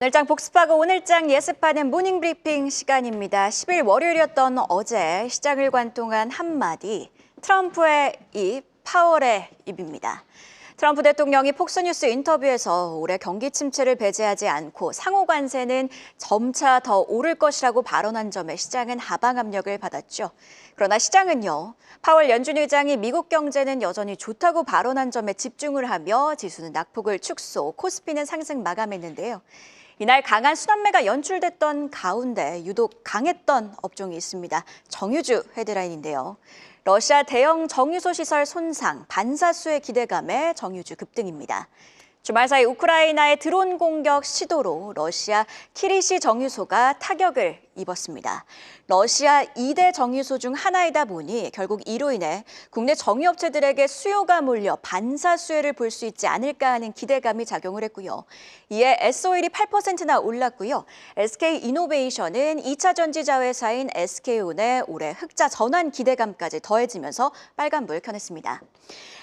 오늘장 복습하고 오늘장 예습하는 모닝브리핑 시간입니다. 10일 월요일이었던 어제 시장을 관통한 한마디, 트럼프의 입, 파월의 입입니다. 트럼프 대통령이 폭스뉴스 인터뷰에서 올해 경기 침체를 배제하지 않고 상호 관세는 점차 더 오를 것이라고 발언한 점에 시장은 하방 압력을 받았죠. 그러나 시장은요, 파월 연준 의장이 미국 경제는 여전히 좋다고 발언한 점에 집중을 하며 지수는 낙폭을 축소, 코스피는 상승 마감했는데요. 이날 강한 순환매가 연출됐던 가운데 유독 강했던 업종이 있습니다. 정유주 헤드라인인데요. 러시아 대형 정유소 시설 손상, 반사수의 기대감에 정유주 급등입니다. 주말 사이 우크라이나의 드론 공격 시도로 러시아 키리시 정유소가 타격을 입었습니다. 러시아 2대 정유소 중 하나이다 보니 결국 이로 인해 국내 정유업체들에게 수요가 몰려 반사수혜를 볼 수 있지 않을까 하는 기대감이 작용을 했고요. 이에 S-오일이 8%나 올랐고요. SK이노베이션은 2차 전지자 회사인 SK온의 올해 흑자 전환 기대감까지 더해지면서 빨간불 켜냈습니다.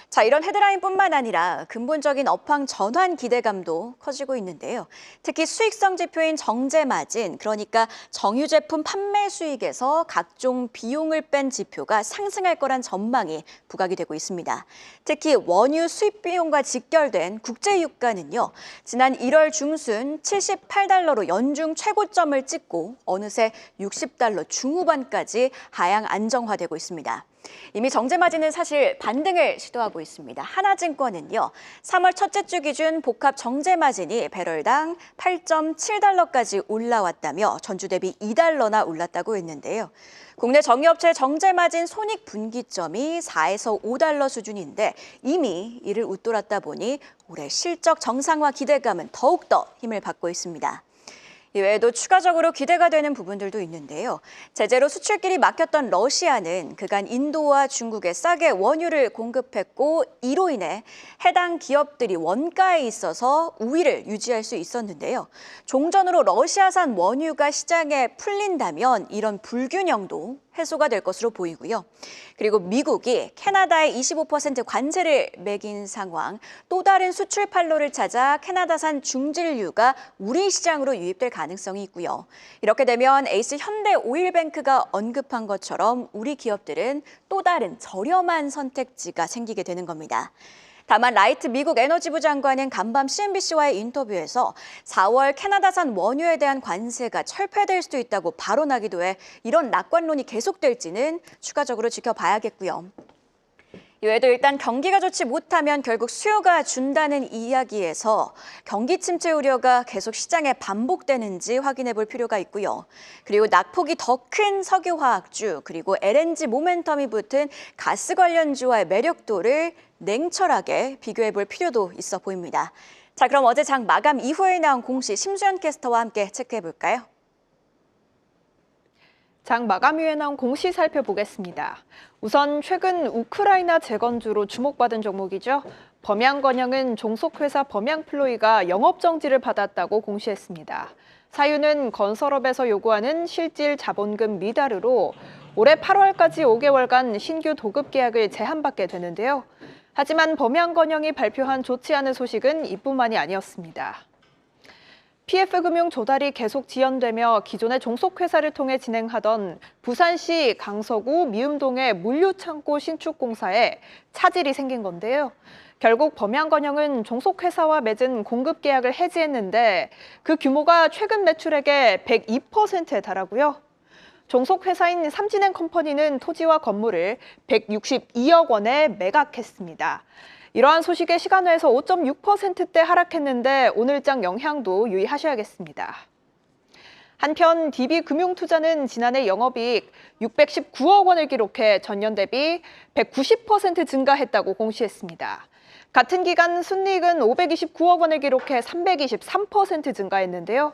자, 이런 헤드라인뿐만 아니라 근본적인 업황 전환 기대감도 커지고 있는데요. 특히 수익성 지표인 정제마진, 그러니까 정유 제품 판매 수익에서 각종 비용을 뺀 지표가 상승할 거란 전망이 부각이 되고 있습니다. 특히 원유 수입 비용과 직결된 국제 유가는요, 지난 1월 중순 78달러로 연중 최고점을 찍고 어느새 60달러 중후반까지 하향 안정화되고 있습니다. 이미 정제마진은 사실 반등을 시도하고 있습니다. 하나증권은요, 3월 첫째 주 기준 복합 정제마진이 배럴당 8.7달러까지 올라왔다며 전주 대비 2달러나 올랐다고 했는데요. 국내 정유업체 정제마진 손익분기점이 4에서 5달러 수준인데 이미 이를 웃돌았다 보니 올해 실적 정상화 기대감은 더욱더 힘을 받고 있습니다. 이외에도 추가적으로 기대가 되는 부분들도 있는데요. 제재로 수출길이 막혔던 러시아는 그간 인도와 중국에 싸게 원유를 공급했고 이로 인해 해당 기업들이 원가에 있어서 우위를 유지할 수 있었는데요. 종전으로 러시아산 원유가 시장에 풀린다면 이런 불균형도 해소가 될 것으로 보이고요. 그리고 미국이 캐나다에 25% 관세를 매긴 상황, 또 다른 수출 판로를 찾아 캐나다산 중질유가 우리 시장으로 유입될 가능성이 있고요. 이렇게 되면 에이스 현대오일뱅크가 언급한 것처럼 우리 기업들은 또 다른 저렴한 선택지가 생기게 되는 겁니다. 다만 라이트 미국 에너지부 장관은 간밤 CNBC와의 인터뷰에서 4월 캐나다산 원유에 대한 관세가 철폐될 수도 있다고 발언하기도 해 이런 낙관론이 계속될지는 추가적으로 지켜봐야겠고요. 이외에도 일단 경기가 좋지 못하면 결국 수요가 준다는 이야기에서 경기 침체 우려가 계속 시장에 반복되는지 확인해 볼 필요가 있고요. 그리고 낙폭이 더 큰 석유화학주 그리고 LNG 모멘텀이 붙은 가스 관련주와의 매력도를 냉철하게 비교해 볼 필요도 있어 보입니다. 자, 그럼 어제 장 마감 이후에 나온 공시 심수연 캐스터와 함께 체크해 볼까요? 장 마감 이후에 나온 공시 살펴보겠습니다. 우선 최근 우크라이나 재건주로 주목받은 종목이죠. 범양건영은 종속회사 범양플로이가 영업정지를 받았다고 공시했습니다. 사유는 건설업에서 요구하는 실질 자본금 미달으로 올해 8월까지 5개월간 신규 도급 계약을 제한받게 되는데요. 하지만 범양건영이 발표한 좋지 않은 소식은 이뿐만이 아니었습니다. PF금융 조달이 계속 지연되며 기존의 종속회사를 통해 진행하던 부산시 강서구 미음동의 물류창고 신축공사에 차질이 생긴 건데요. 결국 범양건영은 종속회사와 맺은 공급 계약을 해지했는데 그 규모가 최근 매출액의 102%에 달하고요. 종속회사인 삼진앤컴퍼니는 토지와 건물을 162억 원에 매각했습니다. 이러한 소식에 시간외에서 5.6%대 하락했는데 오늘장 영향도 유의하셔야겠습니다. 한편 DB금융투자는 지난해 영업이익 619억 원을 기록해 전년 대비 190% 증가했다고 공시했습니다. 같은 기간 순이익은 529억 원을 기록해 323% 증가했는데요.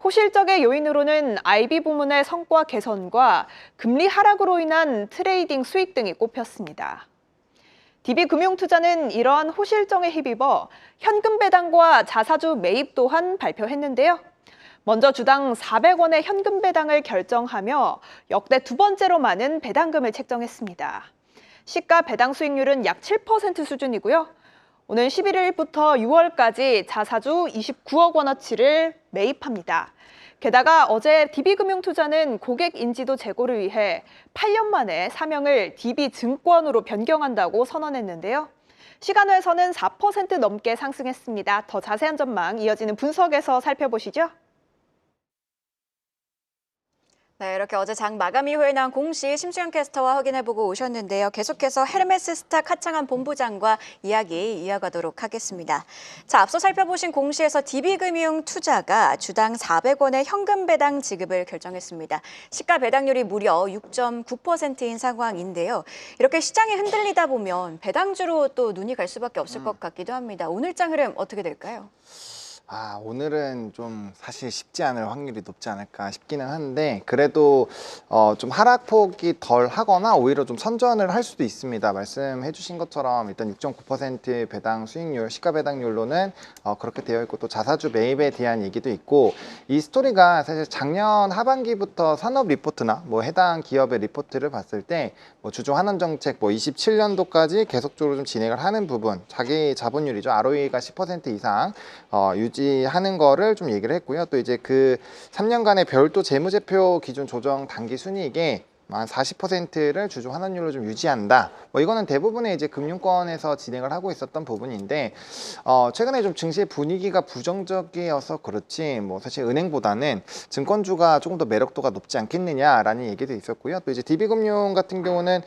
호실적의 요인으로는 IB 부문의 성과 개선과 금리 하락으로 인한 트레이딩 수익 등이 꼽혔습니다. DB금융투자는 이러한 호실정에 힘입어 현금 배당과 자사주 매입 또한 발표했는데요. 먼저 주당 400원의 현금 배당을 결정하며 역대 두 번째로 많은 배당금을 책정했습니다. 시가 배당 수익률은 약 7% 수준이고요. 오는 11일부터 6월까지 자사주 29억 원어치를 매입합니다. 게다가 어제 DB금융투자는 고객 인지도 제고를 위해 8년 만에 사명을 DB증권으로 변경한다고 선언했는데요. 시간외에서는 4% 넘게 상승했습니다. 더 자세한 전망 이어지는 분석에서 살펴보시죠. 네, 이렇게 어제 장 마감 이후에 나온 공시 심수영 캐스터와 확인해보고 오셨는데요. 계속해서 헤르메스스탁 하창한 본부장과 이야기 이어가도록 하겠습니다. 자, 앞서 살펴보신 공시에서 DB금융투자가 주당 400원의 현금 배당 지급을 결정했습니다. 시가 배당률이 무려 6.9%인 상황인데요. 이렇게 시장이 흔들리다 보면 배당주로 또 눈이 갈 수밖에 없을 것 같기도 합니다. 오늘 장 흐름 어떻게 될까요? 오늘은 좀 사실 쉽지 않을 확률이 높지 않을까 싶기는 한데 그래도 좀 하락폭이 덜 하거나 오히려 좀 선전을 할 수도 있습니다. 말씀해 주신 것처럼 일단 6.9% 배당 수익률, 시가 배당률로는 그렇게 되어 있고 또 자사주 매입에 대한 얘기도 있고 이 스토리가 사실 작년 하반기부터 산업 리포트나 뭐 해당 기업의 리포트를 봤을 때 뭐 주주 환원 정책 뭐 27년도까지 계속적으로 좀 진행을 하는 부분, 자기 자본율이죠. ROE가 10% 이상 유지하는 거를 좀 얘기를 했고요. 또 이제 그 3년간의 별도 재무제표 기준 조정 당기 순이익에 한 40%를 주주 환원율로 좀 유지한다. 뭐 이거는 대부분의 이제 금융권에서 진행을 하고 있었던 부분인데 최근에 좀 증시의 분위기가 부정적이어서 그렇지 뭐 사실 은행보다는 증권주가 조금 더 매력도가 높지 않겠느냐라는 얘기도 있었고요. 또 이제 DB금융 같은 경우는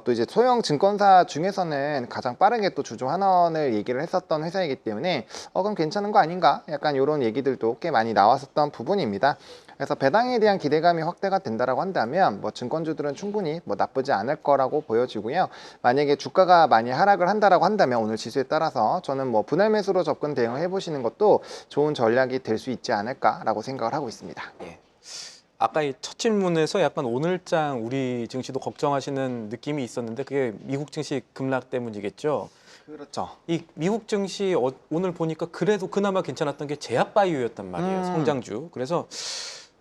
또 이제 소형 증권사 중에서는 가장 빠르게 또 주주 환원을 얘기를 했었던 회사이기 때문에 그럼 괜찮은 거 아닌가? 약간 이런 얘기들도 꽤 많이 나왔었던 부분입니다. 그래서 배당에 대한 기대감이 확대가 된다라고 한다면 뭐 증권주들은 충분히 뭐 나쁘지 않을 거라고 보여지고요. 만약에 주가가 많이 하락을 한다라고 한다면 오늘 지수에 따라서 저는 뭐 분할 매수로 접근 대응을 해보시는 것도 좋은 전략이 될 수 있지 않을까라고 생각을 하고 있습니다. 예. 아까 이 첫 질문에서 약간 오늘장 우리 증시도 걱정하시는 느낌이 있었는데 그게 미국 증시 급락 때문이겠죠. 그렇죠. 이 미국 증시 오늘 보니까 그래도 그나마 괜찮았던 게 제약바이오였단 말이에요. 성장주. 그래서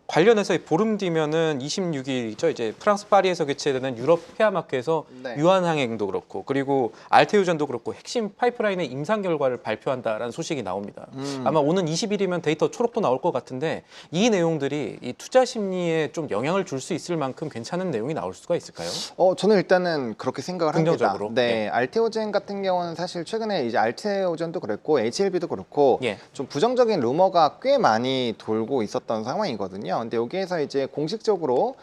관련해서 보름 뒤면은 26일이죠. 이제 프랑스 파리에서 개최되는 유럽 페아마크에서 네. 유한항행도 그렇고 그리고 알테오젠도 그렇고 핵심 파이프라인의 임상 결과를 발표한다라는 소식이 나옵니다. 아마 오는 20일이면 데이터 초록도 나올 것 같은데 이 내용들이 이 투자 심리에 좀 영향을 줄 수 있을 만큼 괜찮은 내용이 나올 수가 있을까요? 저는 일단은 그렇게 생각을 긍정적으로? 합니다. 네, 네. 알테오젠 같은 경우는 사실 최근에 이제 알테오젠도 그랬고 HLB도 그렇고 예. 좀 부정적인 루머가 꽤 많이 돌고 있었던 상황이거든요. 근데 여기에서 이제 공식적으로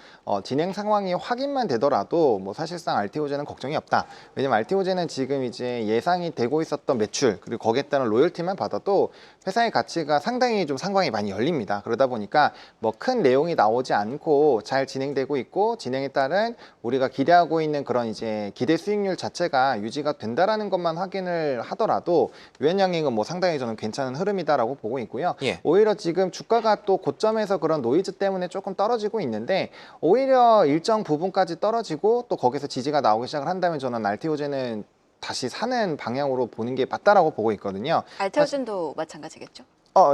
진행 상황이 확인만 되더라도 뭐 사실상 알테오젠은 걱정이 없다. 왜냐면 알테오젠은 지금 이제 예상이 되고 있었던 매출 그리고 거기에 따른 로열티만 받아도 회사의 가치가 상당히 좀 상방이 많이 열립니다. 그러다 보니까 뭐 큰 내용이 나오지 않고 잘 진행되고 있고 진행에 따른 우리가 기대하고 있는 그런 이제 기대 수익률 자체가 유지가 된다라는 것만 확인을 하더라도 유한양행은 뭐 상당히 저는 괜찮은 흐름이다라고 보고 있고요. 예. 오히려 지금 주가가 또 고점에서 그런 노이즈 때문에 조금 떨어지고 있는데 오히려 일정 부분까지 떨어지고 또 거기서 지지가 나오기 시작을 한다면 저는 알테오젠은 다시 사는 방향으로 보는 게 맞다라고 보고 있거든요. 알테오젠도 마찬가지겠죠?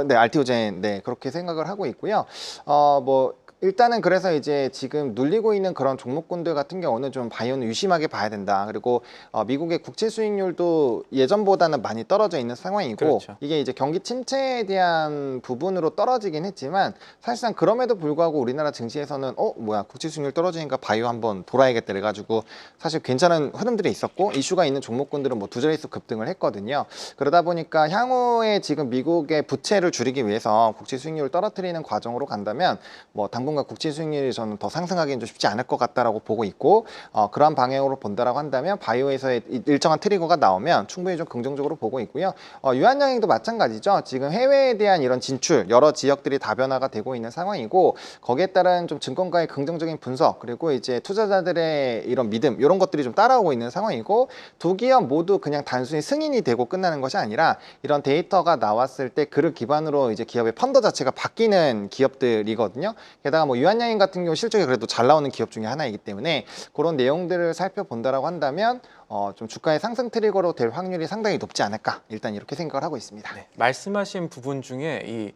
네, 알테오젠, 네, 그렇게 생각을 하고 있고요. 뭐, 일단은 그래서 이제 지금 눌리고 있는 그런 종목군들 같은 경우는 좀 바이오는 유심하게 봐야 된다. 그리고 미국의 국채 수익률도 예전보다는 많이 떨어져 있는 상황이고 그렇죠. 이게 이제 경기 침체에 대한 부분으로 떨어지긴 했지만 사실상 그럼에도 불구하고 우리나라 증시에서는 뭐야 국채 수익률 떨어지니까 바이오 한번 돌아야겠다 그래가지고 사실 괜찮은 흐름들이 있었고 이슈가 있는 종목군들은 뭐 두 자릿수 급등을 했거든요. 그러다 보니까 향후에 지금 미국의 부채를 줄이기 위해서 국채 수익률을 떨어뜨리는 과정으로 간다면 뭐 당분간 국채 수익률이 저는 더 상승하기는 좀 쉽지 않을 것 같다라고 보고 있고 그러한 방향으로 본다라고 한다면 바이오에서의 일정한 트리거가 나오면 충분히 좀 긍정적으로 보고 있고요. 유한양행도 마찬가지죠. 지금 해외에 대한 이런 진출 여러 지역들이 다변화가 되고 있는 상황이고 거기에 따른 좀 증권가의 긍정적인 분석 그리고 이제 투자자들의 이런 믿음 이런 것들이 좀 따라오고 있는 상황이고 두 기업 모두 그냥 단순히 승인이 되고 끝나는 것이 아니라 이런 데이터가 나왔을 때 그를 기반으로 이제 기업의 펀더 자체가 바뀌는 기업들이거든요. 게다가 뭐 유한양행 같은 경우 실적이 그래도 잘 나오는 기업 중에 하나이기 때문에 그런 내용들을 살펴본다라고 한다면 좀 주가의 상승 트리거로 될 확률이 상당히 높지 않을까 일단 이렇게 생각을 하고 있습니다. 네, 말씀하신 부분 중에 이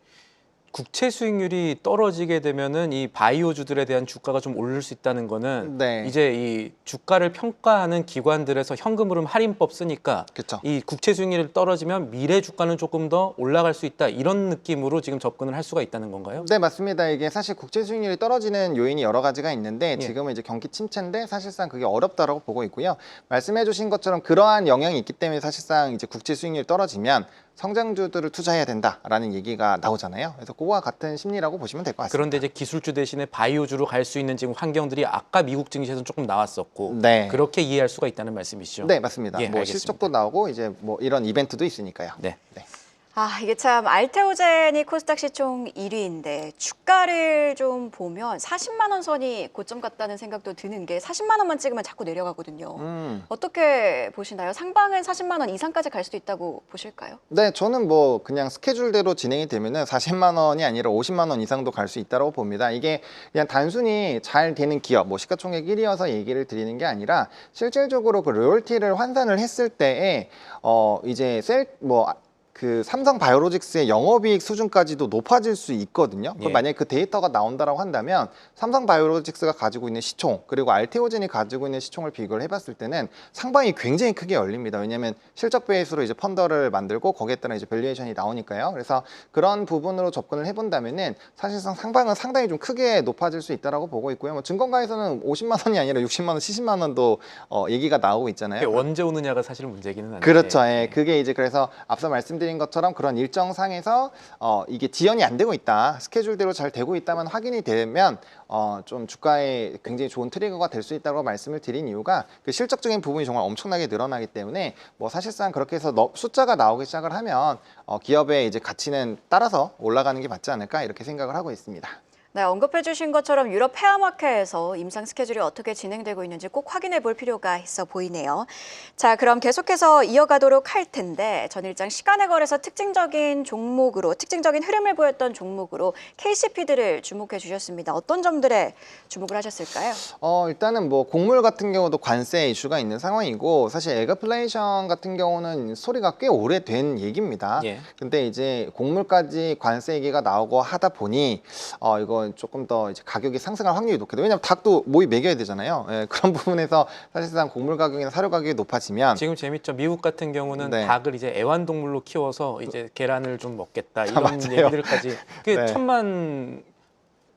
국채 수익률이 떨어지게 되면은 이 바이오주들에 대한 주가가 좀 오를 수 있다는 거는 네. 이제 이 주가를 평가하는 기관들에서 현금 흐름 할인법 쓰니까 그쵸. 이 국채 수익률이 떨어지면 미래 주가는 조금 더 올라갈 수 있다 이런 느낌으로 지금 접근을 할 수가 있다는 건가요? 네, 맞습니다. 이게 사실 국채 수익률이 떨어지는 요인이 여러 가지가 있는데 예. 지금은 이제 경기 침체인데 사실상 그게 어렵다라고 보고 있고요. 말씀해 주신 것처럼 그러한 영향이 있기 때문에 사실상 이제 국채 수익률이 떨어지면 성장주들을 투자해야 된다라는 얘기가 나오잖아요. 그래서 그거와 같은 심리라고 보시면 될 것 같습니다. 그런데 이제 기술주 대신에 바이오주로 갈 수 있는 지금 환경들이 아까 미국 증시에서는 조금 나왔었고 네. 그렇게 이해할 수가 있다는 말씀이시죠? 네, 맞습니다. 예, 뭐 알겠습니다. 실적도 나오고 이제 뭐 이런 이벤트도 있으니까요. 네. 아, 이게 참 알테오젠이 코스닥 시총 1위인데 주가를 좀 보면 40만 원 선이 고점 같다는 생각도 드는 게 40만 원만 찍으면 자꾸 내려가거든요. 어떻게 보시나요? 상방은 40만 원 이상까지 갈 수도 있다고 보실까요? 네, 저는 뭐 그냥 스케줄대로 진행이 되면은 40만 원이 아니라 50만 원 이상도 갈 수 있다고 봅니다. 이게 그냥 단순히 잘 되는 기업, 뭐 시가총액 1위여서 얘기를 드리는 게 아니라 실질적으로 그 로열티를 환산을 했을 때에 이제 그 삼성 바이오로직스의 영업이익 수준까지도 높아질 수 있거든요. 그럼 예. 만약에 그 데이터가 나온다라고 한다면 삼성 바이오로직스가 가지고 있는 시총 그리고 알테오젠이 가지고 있는 시총을 비교를 해봤을 때는 상방이 굉장히 크게 열립니다. 왜냐하면 실적 베이스로 이제 펀더를 만들고 거기에 따라 이제 밸류에이션이 나오니까요. 그래서 그런 부분으로 접근을 해본다면은 사실상 상방은 상당히 좀 크게 높아질 수 있다라고 보고 있고요. 뭐 증권가에서는 50만 원이 아니라 60만 원, 70만 원도 얘기가 나오고 있잖아요. 그게 언제 오느냐가 사실 문제기는 한데. 그렇죠. 예. 그게 이제 그래서 앞서 말씀드린 것처럼 그런 일정상에서 이게 지연이 안 되고 있다. 스케줄대로 잘 되고 있다면 확인이 되면 좀 주가에 굉장히 좋은 트리거가 될 수 있다고 말씀을 드린 이유가 그 실적적인 부분이 정말 엄청나게 늘어나기 때문에 뭐 사실상 그렇게 해서 숫자가 나오기 시작을 하면 기업의 이제 가치는 따라서 올라가는 게 맞지 않을까 이렇게 생각을 하고 있습니다. 네, 언급해 주신 것처럼 유럽 페어마켓에서 임상 스케줄이 어떻게 진행되고 있는지 꼭 확인해 볼 필요가 있어 보이네요. 자, 그럼 계속해서 이어가도록 할 텐데 전일장 시간의 거래에서 특징적인 흐름을 보였던 종목으로 KCP들을 주목해 주셨습니다. 어떤 점들에 주목을 하셨을까요? 일단은 뭐 곡물 같은 경우도 관세 이슈가 있는 상황이고 사실 에그플레이션 같은 경우는 소리가 꽤 오래된 얘기입니다. 예. 근데 이제 곡물까지 관세 얘기가 나오고 하다 보니 이거 조금 더 이제 가격이 상승할 확률이 높겠다. 왜냐하면 닭도 모이 먹여야 되잖아요. 예, 그런 부분에서 사실상 곡물 가격이나 사료 가격이 높아지면 지금 재밌죠. 미국 같은 경우는 네. 닭을 이제 애완동물로 키워서 이제 계란을 좀 먹겠다 이런 맞아요. 얘기들까지 그게 네. 1000만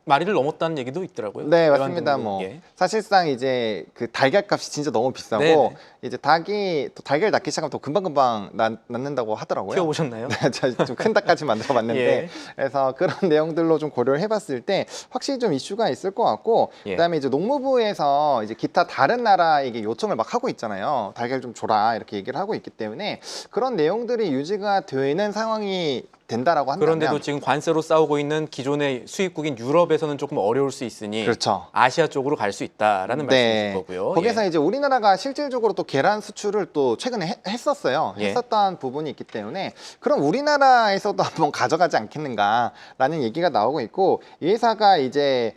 마리를 넘었다는 얘기도 있더라고요. 네, 맞습니다. 애완동물. 뭐 예. 사실상 이제 그 달걀 값이 진짜 너무 비싸고 네네. 이제 닭이 또 달걀 낳기 시작하면 또 금방금방 낳는다고 하더라고요. 키워보셨나요? 네, 저 좀 큰 닭까지 만들어봤는데 예. 그래서 그런 내용들로 좀 고려를 해봤을 때 확실히 좀 이슈가 있을 것 같고 예. 그다음에 이제 농무부에서 이제 기타 다른 나라에게 요청을 막 하고 있잖아요. 달걀 좀 줘라 이렇게 얘기를 하고 있기 때문에 그런 내용들이 유지가 되는 상황이 된다라고 한다면 그런데도 지금 관세로 싸우고 있는 기존의 수입국인 유럽에서는 조금 어려울 수 있으니 그렇죠. 아시아 쪽으로 갈 수 있다라는 말씀이신 거고요. 거기서 예. 이제 우리나라가 실질적으로 또 계란 수출을 또 최근에 했었어요. 예. 했었던 부분이 있기 때문에 그럼 우리나라에서도 한번 가져가지 않겠는가라는 얘기가 나오고 있고 이 회사가 이제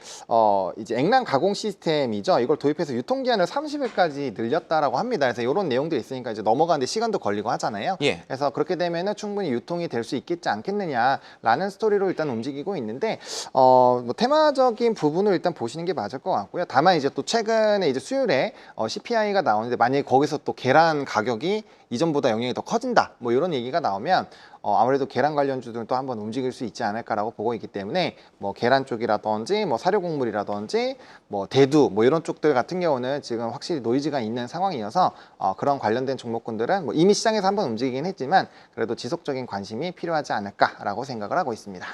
액란 가공 시스템이죠. 이걸 도입해서 유통기한을 30일까지 늘렸다라고 합니다. 그래서 이런 내용들이 있으니까 이제 넘어가는데 시간도 걸리고 하잖아요. 예. 그래서 그렇게 되면은 충분히 유통이 될 수 있겠지 않겠느냐라는 스토리로 일단 움직이고 있는데 뭐 테마적인 부분을 일단 보시는 게 맞을 것 같고요. 다만 이제 또 최근에 이제 수요일에 CPI가 나오는데 만약에 거기서 또 계란 가격이 이전보다 영향이 더 커진다 뭐 이런 얘기가 나오면 아무래도 계란 관련주들은 또 한번 움직일 수 있지 않을까라고 보고 있기 때문에 뭐 계란 쪽이라든지 뭐 사료곡물이라든지 뭐 대두 뭐 이런 쪽들 같은 경우는 지금 확실히 노이즈가 있는 상황이어서 그런 관련된 종목군들은 뭐 이미 시장에서 한번 움직이긴 했지만 그래도 지속적인 관심이 필요하지 않을까라고 생각을 하고 있습니다.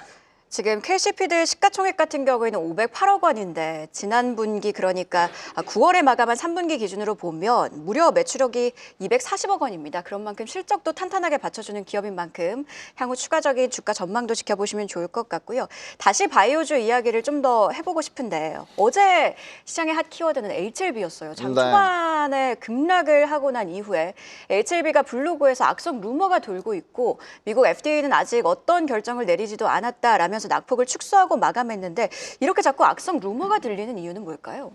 지금 KCP들 시가총액 같은 경우에는 508억 원인데 지난 분기 그러니까 9월에 마감한 3분기 기준으로 보면 무려 매출액이 240억 원입니다. 그런 만큼 실적도 탄탄하게 받쳐주는 기업인 만큼 향후 추가적인 주가 전망도 지켜보시면 좋을 것 같고요. 다시 바이오주 이야기를 좀 더 해보고 싶은데 어제 시장의 핫 키워드는 HLB였어요. 장 네. 초반에 급락을 하고 난 이후에 HLB가 블로그에서 악성 루머가 돌고 있고 미국 FDA는 아직 어떤 결정을 내리지도 않았다라면서 낙폭을 축소하고 마감했는데 이렇게 자꾸 악성 루머가 들리는 이유는 뭘까요?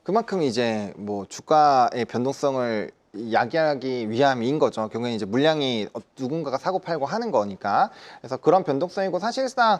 그만큼 이제 뭐 주가의 변동성을 야기하기 위함인 거죠. 결국에 이제 물량이 누군가가 사고 팔고 하는 거니까. 그래서 그런 변동성이고 사실상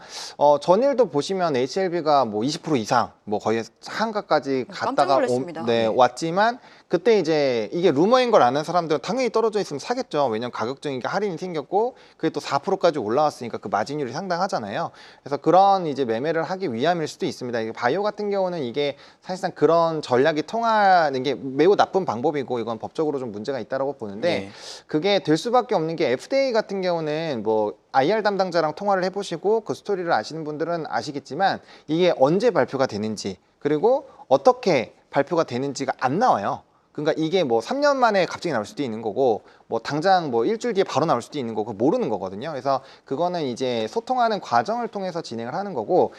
전일도 보시면 HLB가 뭐 20% 이상 뭐 거의 한가까지 깜짝 갔다가 놀랐습니다. 왔지만 그때 이제 이게 루머인 걸 아는 사람들은 당연히 떨어져 있으면 사겠죠. 왜냐면 가격적인 게 할인이 생겼고 그게 또 4%까지 올라왔으니까 그 마진율이 상당하잖아요. 그래서 그런 이제 매매를 하기 위함일 수도 있습니다. 이게 바이오 같은 경우는 이게 사실상 그런 전략이 통하는 게 매우 나쁜 방법이고 이건 법적으로 좀 문제가 있다라고 보는데 예. 그게 될 수밖에 없는 게 FDA 같은 경우는 뭐 IR 담당자랑 통화를 해보시고 그 스토리를 아시는 분들은 아시겠지만 이게 언제 발표가 되는지 그리고 어떻게 발표가 되는지가 안 나와요. 그러니까 이게 뭐 3년 만에 갑자기 나올 수도 있는 거고 뭐 당장 뭐 일주일 뒤에 바로 나올 수도 있는 거고 모르는 거거든요. 그래서 그거는 이제 소통하는 과정을 통해서 진행을 하는 거고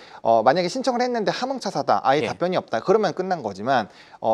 만약에 신청을 했는데 하몽차사다 아예 예. 답변이 없다 그러면 끝난 거지만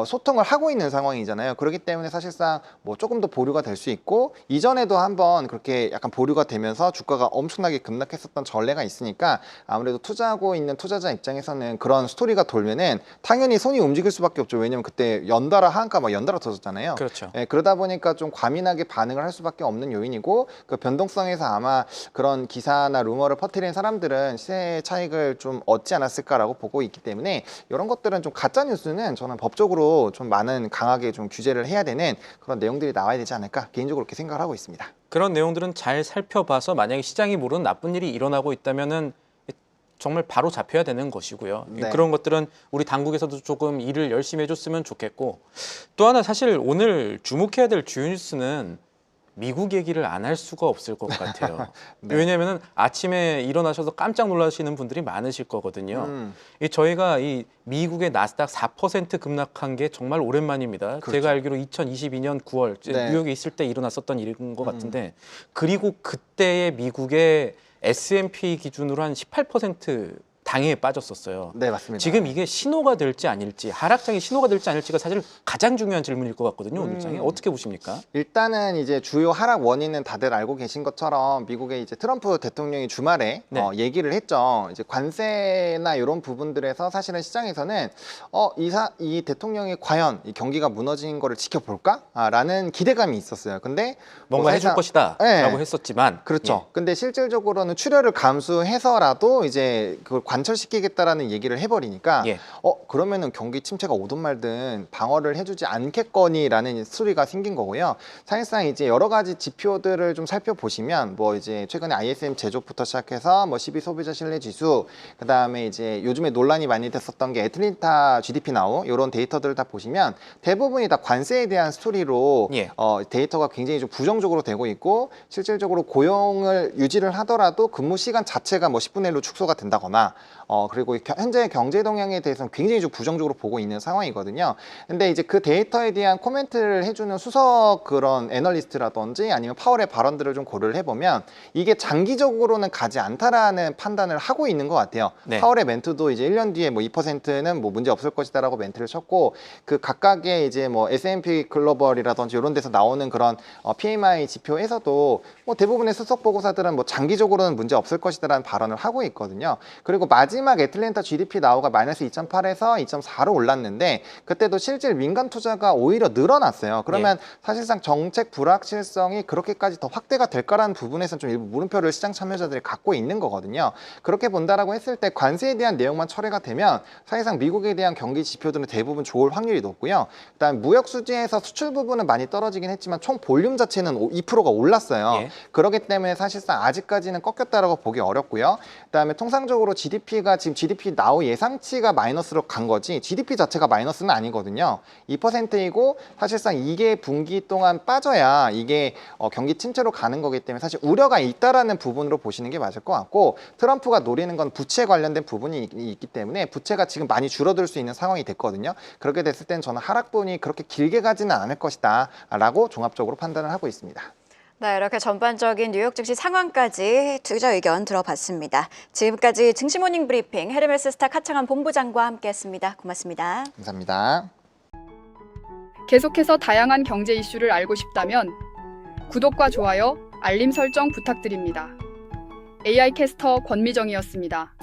소통을 하고 있는 상황이잖아요. 그렇기 때문에 사실상 뭐 조금 더 보류가 될 수 있고 이전에도 한번 그렇게 약간 보류가 되면서 주가가 엄청나게 급락했었던 전례가 있으니까 아무래도 투자하고 있는 투자자 입장에서는 그런 스토리가 돌면은 당연히 손이 움직일 수밖에 없죠. 왜냐면 그때 연달아 하한가 막 연달아 터졌잖아요. 그렇죠. 예, 그러다 보니까 좀 과민하게 반응을 할 수밖에 없는 요인이고 그 변동성에서 아마 그런 기사나 루머를 퍼뜨리는 사람들은 시세 차익을 좀 얻지 않았을까라고 보고 있기 때문에 이런 것들은 좀 가짜 뉴스는 저는 법적으로 좀 많은 강하게 좀 규제를 해야 되는 그런 내용들이 나와야 되지 않을까 개인적으로 그렇게 생각을 하고 있습니다. 그런 내용들은 잘 살펴봐서 만약에 시장이 모르는 나쁜 일이 일어나고 있다면은 정말 바로 잡혀야 되는 것이고요. 네. 그런 것들은 우리 당국에서도 조금 일을 열심히 해줬으면 좋겠고 또 하나 사실 오늘 주목해야 될 주요 뉴스는 미국 얘기를 안 할 수가 없을 것 같아요. 네. 왜냐하면 아침에 일어나셔서 깜짝 놀라시는 분들이 많으실 거거든요. 저희가 이 미국의 나스닥 4% 급락한 게 정말 오랜만입니다. 그렇죠. 제가 알기로 2022년 9월 네. 뉴욕에 있을 때 일어났었던 일인 것 같은데 그리고 그때의 미국의 S&P 기준으로 한 18% 당에 빠졌었어요. 네, 맞습니다. 지금 이게 신호가 될지 아닐지 하락장이 신호가 될지 아닐지가 사실 가장 중요한 질문일 것 같거든요. 오늘 장에 어떻게 보십니까? 일단은 이제 주요 하락 원인은 다들 알고 계신 것처럼 미국의 이제 트럼프 대통령이 주말에 네. 얘기를 했죠. 이제 관세나 이런 부분들에서 사실은 시장에서는 이 대통령이 과연 이 경기가 무너진 거를 지켜볼까라는 기대감이 있었어요. 근데 뭔가 뭐 해줄 사실상- 것이다라고 네. 했었지만 그렇죠. 근데 실질적으로는 출혈을 감수해서라도 이제 그걸 관철시키겠다라는 얘기를 해버리니까 예. 그러면은 경기 침체가 오든 말든 방어를 해주지 않겠거니라는 소리가 생긴 거고요. 사실상 이제 여러 가지 지표들을 좀 살펴보시면 뭐 이제 최근에 ISM 제조부터 시작해서 뭐 12 소비자 신뢰 지수, 그 다음에 이제 요즘에 논란이 많이 됐었던 게 애틀랜타 GDP 나우 이런 데이터들을 다 보시면 대부분이 다 관세에 대한 스토리로 예. 데이터가 굉장히 좀 부정적으로 되고 있고 실질적으로 고용을 유지를 하더라도 근무 시간 자체가 뭐 10분의 1로 축소가 된다거나 그리고 현재 경제 동향에 대해서는 굉장히 좀 부정적으로 보고 있는 상황이거든요. 근데 이제 그 데이터에 대한 코멘트를 해주는 수석 그런 애널리스트라든지 아니면 파월의 발언들을 좀 고려를 해보면 이게 장기적으로는 가지 않다라는 판단을 하고 있는 것 같아요. 네. 파월의 멘트도 이제 1년 뒤에 뭐 2%는 뭐 문제 없을 것이다라고 멘트를 쳤고 그 각각의 이제 뭐 S&P 글로벌이라든지 이런 데서 나오는 그런 PMI 지표에서도 뭐 대부분의 수석 보고사들은 뭐 장기적으로는 문제 없을 것이다라는 발언을 하고 있거든요. 그리고 마지막 애틀랜타 GDP 나오가 마이너스 2.8에서 2.4로 올랐는데 그때도 실질 민간 투자가 오히려 늘어났어요. 그러면 사실상 정책 불확실성이 그렇게까지 더 확대가 될까라는 부분에서는 좀 일부 물음표를 시장 참여자들이 갖고 있는 거거든요. 그렇게 본다라고 했을 때 관세에 대한 내용만 철회가 되면 사실상 미국에 대한 경기 지표들은 대부분 좋을 확률이 높고요. 그다음 무역 수지에서 수출 부분은 많이 떨어지긴 했지만 총 볼륨 자체는 2%가 올랐어요. 예. 그렇기 때문에 사실상 아직까지는 꺾였다라고 보기 어렵고요. 그다음에 통상적으로 GDP가 지금 GDP 나우 예상치가 마이너스로 간 거지 GDP 자체가 마이너스는 아니거든요. 2%이고 사실상 이게 분기 동안 빠져야 이게 경기 침체로 가는 거기 때문에 사실 우려가 있다라는 부분으로 보시는 게 맞을 것 같고 트럼프가 노리는 건 부채 관련된 부분이 있기 때문에 부채가 지금 많이 줄어들 수 있는 상황이 됐거든요. 그렇게 됐을 땐 저는 하락분이 그렇게 길게 가지는 않을 것이다 라고 종합적으로 판단을 하고 있습니다. 네, 이렇게 전반적인 뉴욕 증시 상황까지 투자 의견 들어봤습니다. 지금까지 증시모닝 브리핑 헤르메스 스탁 하창한 본부장과 함께했습니다. 고맙습니다. 감사합니다. 계속해서 다양한 경제 이슈를 알고 싶다면 구독과 좋아요, 알림 설정 부탁드립니다. AI 캐스터 권미정이었습니다.